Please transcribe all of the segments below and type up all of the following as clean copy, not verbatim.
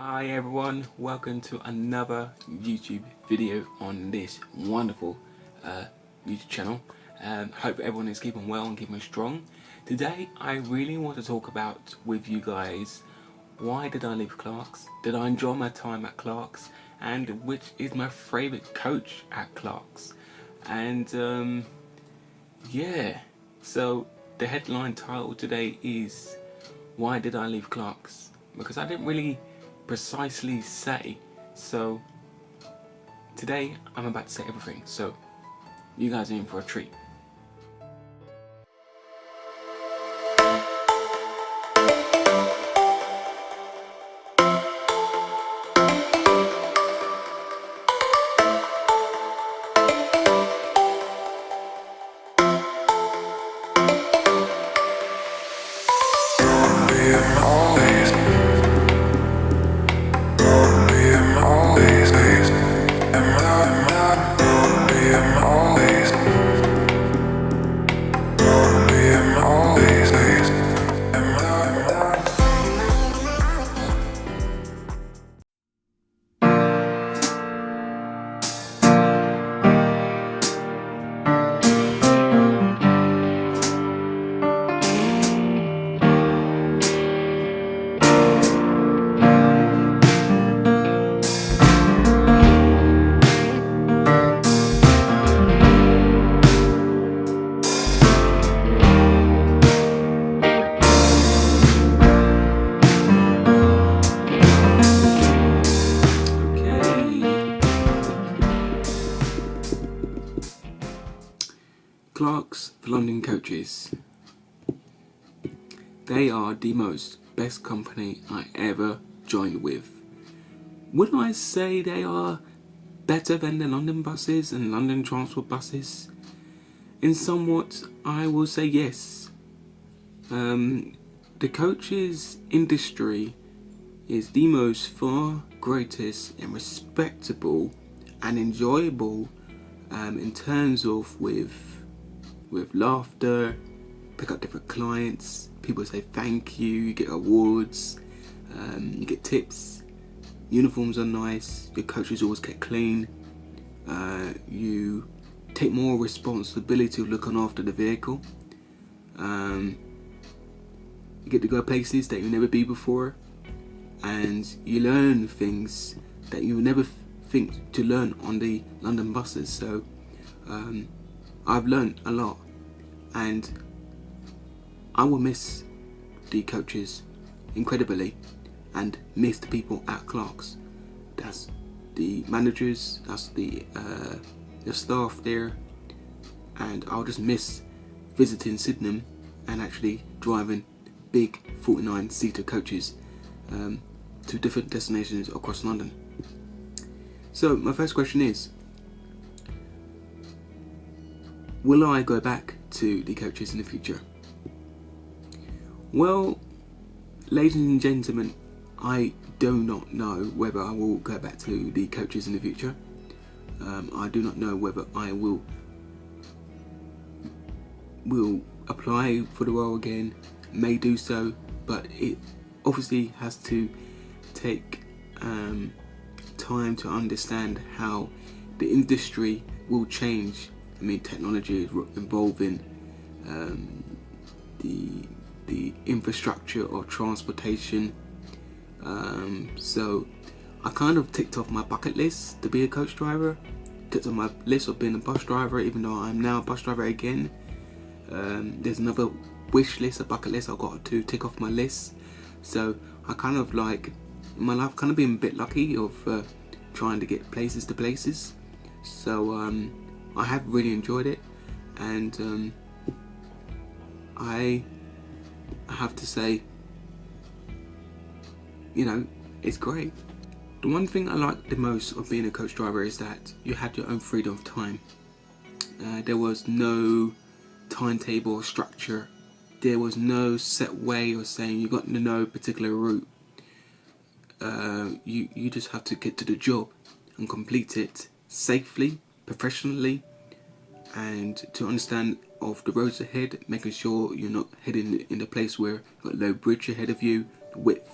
Hi everyone, welcome to another YouTube video on this wonderful YouTube channel. Hope everyone is keeping well and keeping strong. Today I really want to talk about with you guys, why did I leave Clark's? Did I enjoy my time at Clark's? And which is my favourite coach at Clark's? And yeah, so the headline title today is why did I leave Clark's? Because I didn't really precisely say, so today I'm about to say everything, so you guys are in for a treat. Clark's London coaches. They are the best company I ever joined with. Would I say they are better than the London buses and London transport buses? In somewhat, I will say yes. The coaches industry is the most far greatest and respectable and enjoyable in terms of with laughter, pick up different clients, people say thank you, you get awards, you get tips, uniforms are nice, your coaches always get clean, you take more responsibility of looking after the vehicle, you get to go places that you've never been before, and you learn things that you would never think to learn on the London buses. So I've learned a lot, and I will miss the coaches incredibly and miss the people at Clark's. That's the managers, that's the staff there, and I'll just miss visiting Sydenham and actually driving big 49-seater coaches to different destinations across London. So my first question is, will I go back to the coaches in the future? Well, ladies and gentlemen, I do not know whether I will go back to the coaches in the future. I do not know whether I will apply for the role again, may do so, but it obviously has to take time to understand how the industry will change. I mean, technology is involving the infrastructure of transportation. So I kind of ticked off my bucket list to be a coach driver, ticked off my list of being a bus driver, even though I'm now a bus driver again. There's another wish list, a bucket list I've got to tick off my list. So I kind of like, in my life, kind of been a bit lucky of trying to get places to places. So I have really enjoyed it, and I have to say, you know, it's great. The one thing I like the most of being a coach driver is that you had your own freedom of time. There was no timetable or structure. There was no set way of saying you got to know a particular route. You just have to get to the job and complete it safely, professionally, and to understand of the roads ahead, making sure you're not heading in a place where you've got a low bridge ahead of you, width,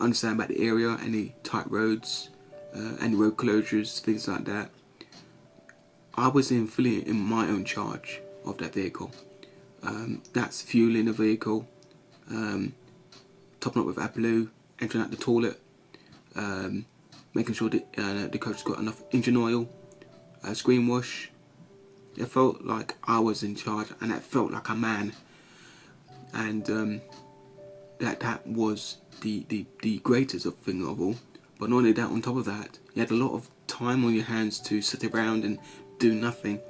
understand about the area, any tight roads, any road closures, things like that. I was fully in my own charge of that vehicle. That's fueling the vehicle, topping up with AdBlue, emptying out the toilet, making sure that the coach has got enough engine oil, screen wash. It felt like I was in charge, and it felt like a man. And that was the greatest thing of all. But not only that, on top of that, you had a lot of time on your hands to sit around and do nothing.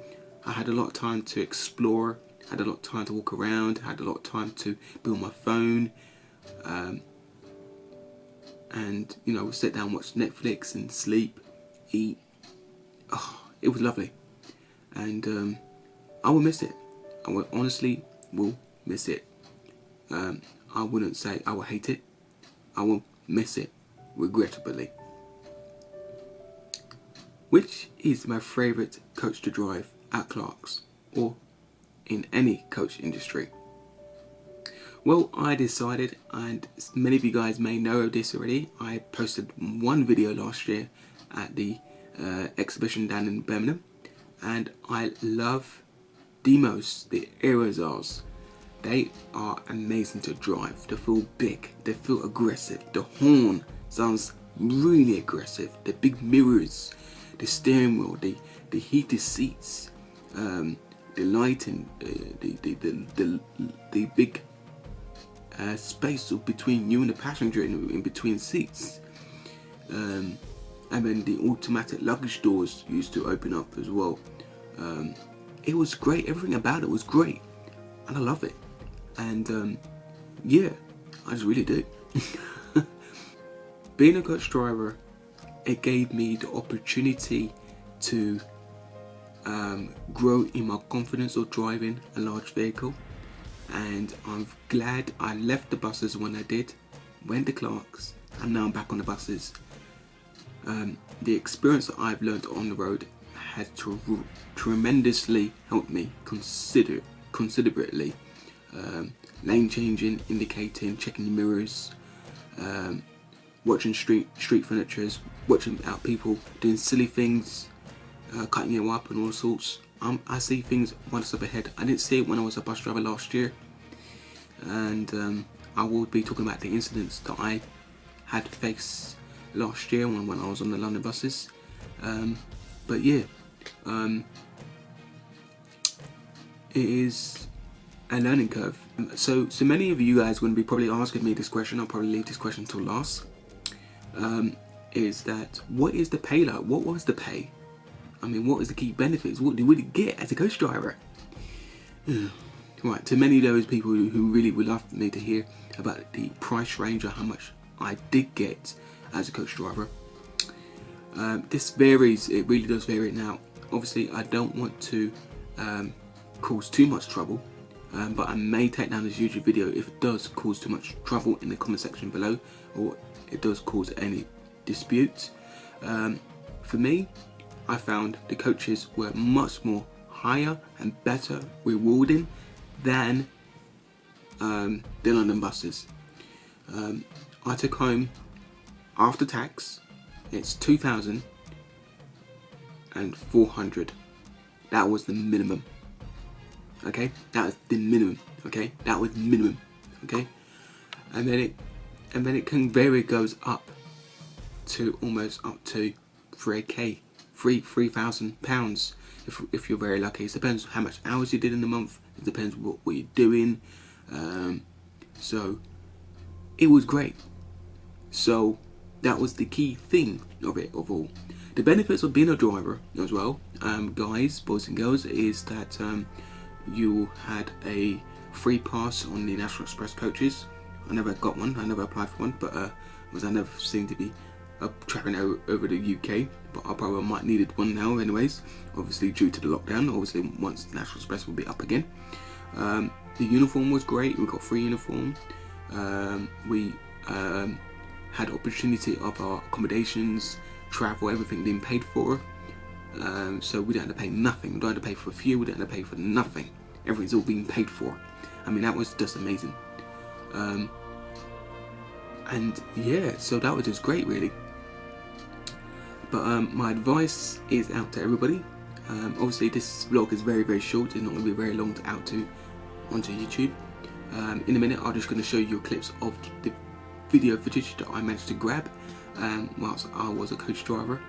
I had a lot of time to explore, had a lot of time to walk around, had a lot of time to be on my phone, and you know, sit down, watch Netflix and sleep, eat. Oh, it was lovely. And I will miss it. I will honestly will miss it. I wouldn't say I will hate it. I will miss it, regrettably. Which is my favourite coach to drive at Clark's or in any coach industry? Well, I decided, and many of you guys may know this already, I posted one video last year at the exhibition down in Birmingham, and I love the most the aerosols. They are amazing to drive. They feel big, they feel aggressive. The horn sounds really aggressive. The big mirrors, the steering wheel, the heated seats, the lighting, the big space between you and the passenger in between seats, and then the automatic luggage doors used to open up as well. It was great. Everything about it was great, and I love it. And yeah, I just really do. Being a coach driver, it gave me the opportunity to grow in my confidence of driving a large vehicle, and I'm glad I left the buses when I did, went to Clark's, and now I'm back on the buses. The experience that I've learned on the road has tremendously helped me considerably. Lane changing, indicating, checking the mirrors, watching street furnitures, watching out people doing silly things, cutting you up and all sorts. I see things one step ahead. I didn't see it when I was a bus driver last year, and I will be talking about the incidents that I had to face last year when I was on the London buses. But yeah, it is a learning curve. So many of you guys are going to be probably asking me this question. I'll probably leave this question till last. Is that, what is the pay like? What was the pay? I mean, what is the key benefits? What do we get as a coach driver? Right, to many of those people who really would love me to hear about the price range or how much I did get as a coach driver. This varies, it really does vary. Now, obviously I don't want to cause too much trouble, but I may take down this YouTube video if it does cause too much trouble in the comment section below, or it does cause any disputes. For me, I found the coaches were much more higher and better rewarding than the London buses. I took home, after tax, it's 2,400. That was the minimum. Okay, that was the minimum. Okay, that was minimum. Okay, and then it can vary, goes up to almost up to 3,000 £3,000 if you're very lucky. It depends how much hours you did in the month. It depends what you're doing. So it was great. So that was the key thing of it, of all. The benefits of being a driver as well, guys, boys and girls, is that you had a free pass on the National Express coaches. I never got one, I never applied for one, but because I never seemed to be travelling over the UK, but I probably might needed one now anyways, obviously due to the lockdown. Obviously once National Express will be up again. The uniform was great. We got free uniform. We had opportunity of our accommodations, travel, everything being paid for. So we don't have to pay nothing. We don't have to pay for fuel. We don't have to pay for nothing. Everything's all being paid for. I mean, that was just amazing. And yeah, so that was just great, really. But my advice is out to everybody. Obviously, this vlog is very, very short. It's not going to be very long to onto YouTube. In a minute, I'm just going to show you clips of the video footage that I managed to grab whilst I was a coach driver.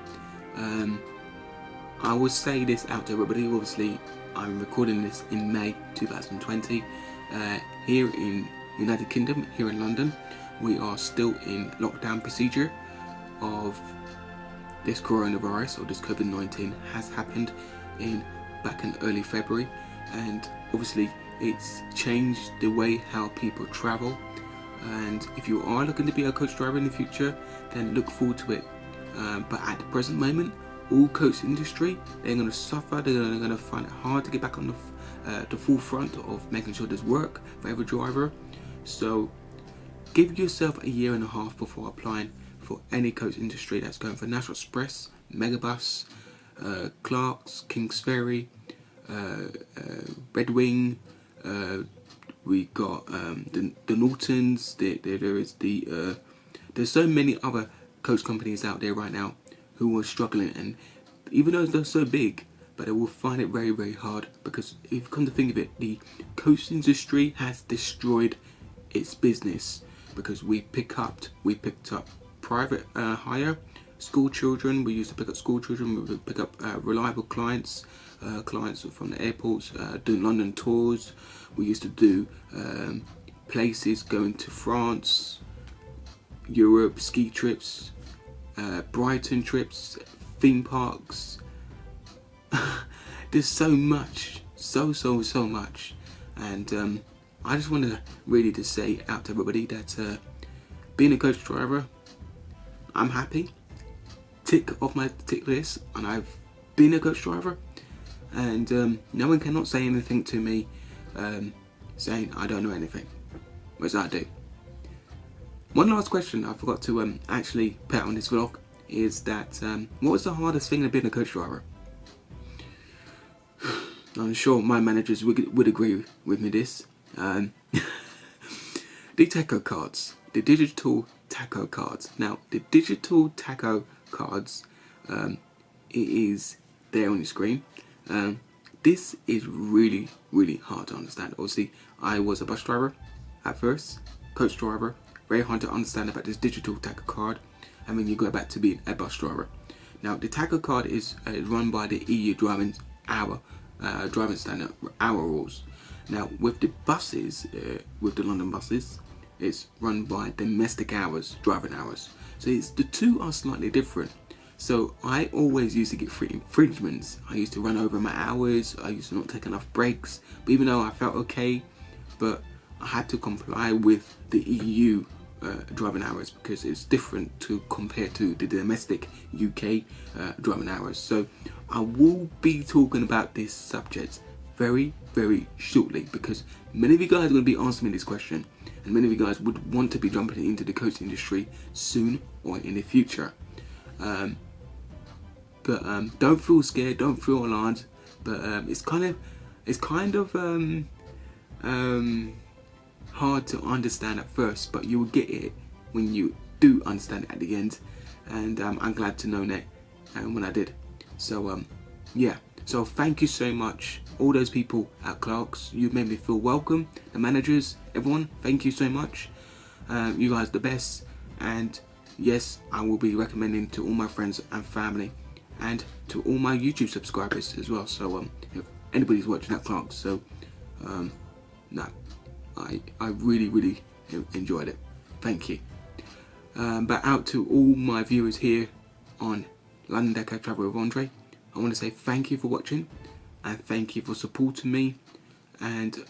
I will say this out to everybody. Obviously, I'm recording this in May 2020. Here in United Kingdom, here in London, we are still in lockdown procedure of this coronavirus, or this COVID-19 has happened back in early February, and obviously it's changed the way how people travel. And if you are looking to be a coach driver in the future, then look forward to it. But at the present moment, all coach industry, they're going to suffer. They're going to find it hard to get back on the forefront of making sure there's work for every driver. So give yourself a year and a half before applying for any coach industry that's going for National Express, Megabus, Clark's, King's Ferry, Red Wing. We got the Nortons. There's so many other coach companies out there right now who are struggling, and even though they're so big, but they will find it very, very hard, because if you come to think of it, the coach industry has destroyed its business, because we picked up private hire, school children. We used to pick up school children. We would pick up reliable clients from the airports, doing London tours. We used to do places going to France, Europe, ski trips, Brighton trips, theme parks. There's so much, so much, and I just want to really just say out to everybody that being a coach driver, I'm happy. Tick off my tick list, and I've been a coach driver, and no one cannot say anything to me saying I don't know anything, whereas I do. One last question I forgot to actually put on this vlog is that what was the hardest thing of being a coach driver? I'm sure my managers would agree with me this. The TACHO cards, the digital TACHO cards. Now, the digital TACHO cards, it is there on your screen. This is really, really hard to understand. Obviously, I was a bus driver at first, coach driver. Very hard to understand about this digital TACHO card, and when you go back to being a bus driver. Now, the TACHO card is run by the EU driving standard hour rules. Now, with the buses, with the London buses, it's run by domestic hours, driving hours. So the two are slightly different. So I always used to get free infringements. I used to run over my hours. I used to not take enough breaks. But even though I felt okay, but I had to comply with the EU driving hours, because it's different compared to the domestic UK driving hours. So I will be talking about this subject very, very shortly, because many of you guys are going to be asking me this question, and many of you guys would want to be jumping into the coach industry soon or in the future. But don't feel scared, don't feel alarmed. But it's kind of hard to understand at first, but you will get it when you do understand it at the end. And I'm glad to know that when I did. So yeah, so thank you so much, all those people at Clark's. You made me feel welcome. The managers, everyone, thank you so much. You guys are the best. And yes, I will be recommending to all my friends and family, and to all my YouTube subscribers as well. So if anybody's watching at Clark's, so no, I really, really enjoyed it. Thank you. But out to all my viewers here on London Deco Travel with Andre, I want to say thank you for watching, and thank you for supporting me. And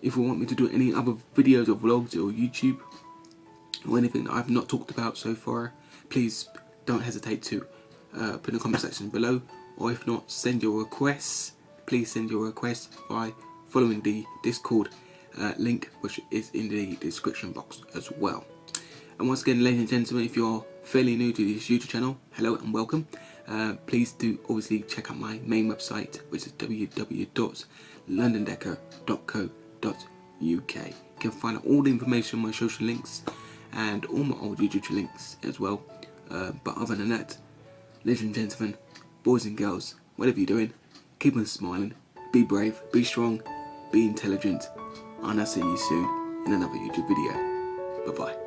if you want me to do any other videos or vlogs or YouTube or anything that I've not talked about so far, please don't hesitate to put in the comment section below, or if not, send your requests. Please send your requests by following the Discord link, which is in the description box as well. And once again, ladies and gentlemen, if you're fairly new to this YouTube channel, hello and welcome. Please do obviously check out my main website, which is www.londondeco.co.uk. You can find out all the information on my social links, and all my old YouTube links as well. But other than that, ladies and gentlemen, boys and girls, whatever you're doing, keep on smiling, be brave, be strong, be intelligent, and I'll see you soon in another YouTube video. Bye bye.